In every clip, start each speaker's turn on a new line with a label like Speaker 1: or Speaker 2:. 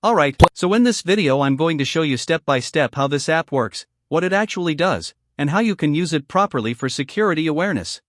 Speaker 1: Alright, so in this video I'm going to show you step by step how this app works, what it actually does, and how you can use it properly for security awareness.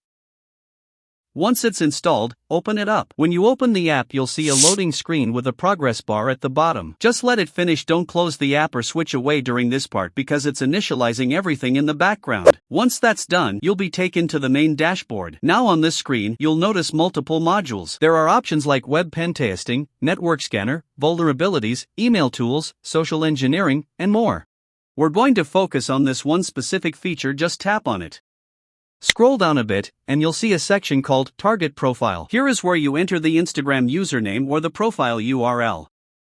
Speaker 1: Once it's installed, open it up. When you open the app, you'll see a loading screen with a progress bar at the bottom. Just let it finish, don't close the app or switch away during this part because it's initializing everything in the background. Once that's done, you'll be taken to the main dashboard. Now on this screen, you'll notice multiple modules. There are options like web pen testing, network scanner, vulnerabilities, email tools, social engineering, and more. We're going to focus on this one specific feature. Just tap on it. Scroll down a bit, and you'll see a section called Target Profile. Here is where you enter the Instagram username or the profile URL.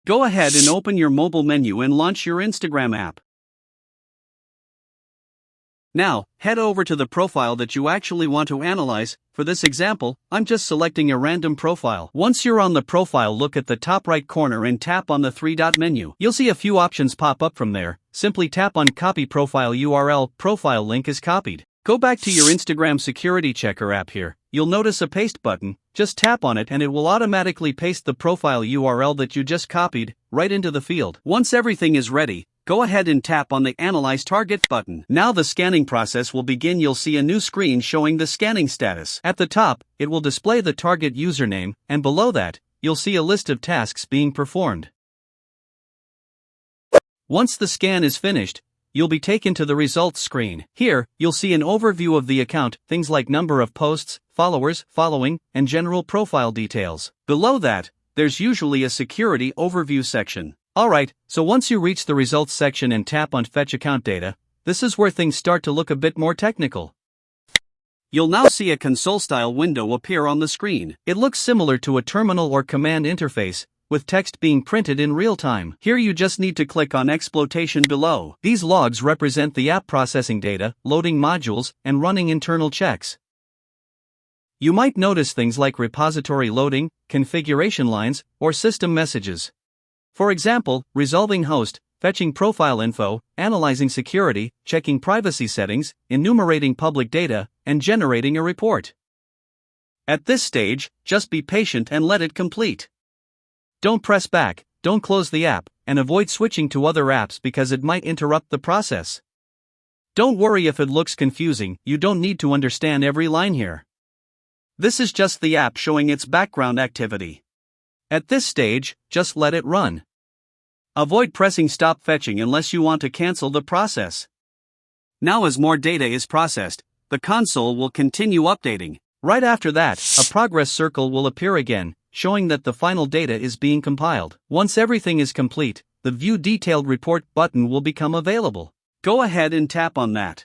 Speaker 1: Go ahead and open your mobile menu and launch your Instagram app. Now, head over to the profile that you actually want to analyze. For this example, I'm just selecting a random profile. Once you're on the profile, look at the top right corner and tap on the three-dot menu. You'll see a few options pop up from there. Simply tap on Copy Profile URL. Profile link is copied. Go back to your Instagram Security Checker app here. You'll notice a paste button. Just tap on it and it will automatically paste the profile URL that you just copied right into the field. Once everything is ready, go ahead and tap on the Analyze Target button. Now the scanning process will begin. You'll see a new screen showing the scanning status. At the top, it will display the target username, and below that, you'll see a list of tasks being performed. Once the scan is finished, you'll be taken to the results screen. Here, you'll see an overview of the account, things like number of posts, followers, following, and general profile details. Below that, there's usually a security overview section. Alright, so once you reach the results section and tap on Fetch Account Data, this is where things start to look a bit more technical. You'll now see a console-style window appear on the screen. It looks similar to a terminal or command interface, with text being printed in real time. Here you just need to click on Exploitation below. These logs represent the app processing data, loading modules, and running internal checks. You might notice things like repository loading, configuration lines, or system messages. For example, resolving host, fetching profile info, analyzing security, checking privacy settings, enumerating public data, and generating a report. At this stage, just be patient and let it complete. Don't press back, don't close the app, and avoid switching to other apps because it might interrupt the process. Don't worry if it looks confusing, you don't need to understand every line here. This is just the app showing its background activity. At this stage, just let it run. Avoid pressing stop fetching unless you want to cancel the process. Now as more data is processed, the console will continue updating. Right after that, a progress circle will appear again, showing that the final data is being compiled. Once everything is complete, the View Detailed Report button will become available. Go ahead and tap on that.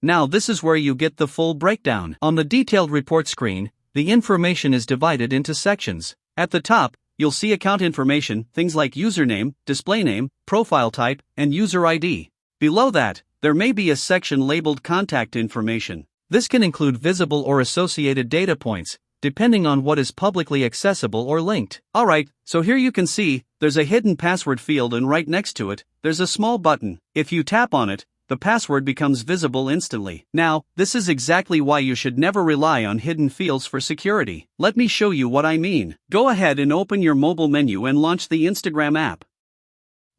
Speaker 1: Now this is where you get the full breakdown. On the Detailed Report screen, the information is divided into sections. At the top, you'll see account information, things like username, display name, profile type, and user ID. Below that, there may be a section labeled Contact Information. This can include visible or associated data points, depending on what is publicly accessible or linked. Alright, so here you can see, there's a hidden password field and right next to it, there's a small button. If you tap on it, the password becomes visible instantly. Now, this is exactly why you should never rely on hidden fields for security. Let me show you what I mean. Go ahead and open your mobile menu and launch the Instagram app.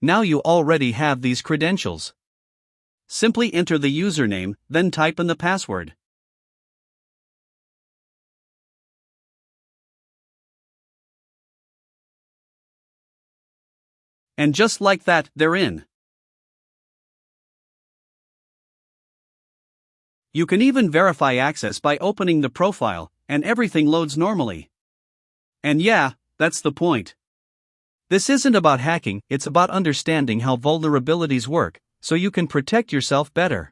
Speaker 1: Now you already have these credentials. Simply enter the username, then type in the password. And just like that, they're in. You can even verify access by opening the profile, and everything loads normally. And yeah, that's the point. This isn't about hacking, it's about understanding how vulnerabilities work, so you can protect yourself better.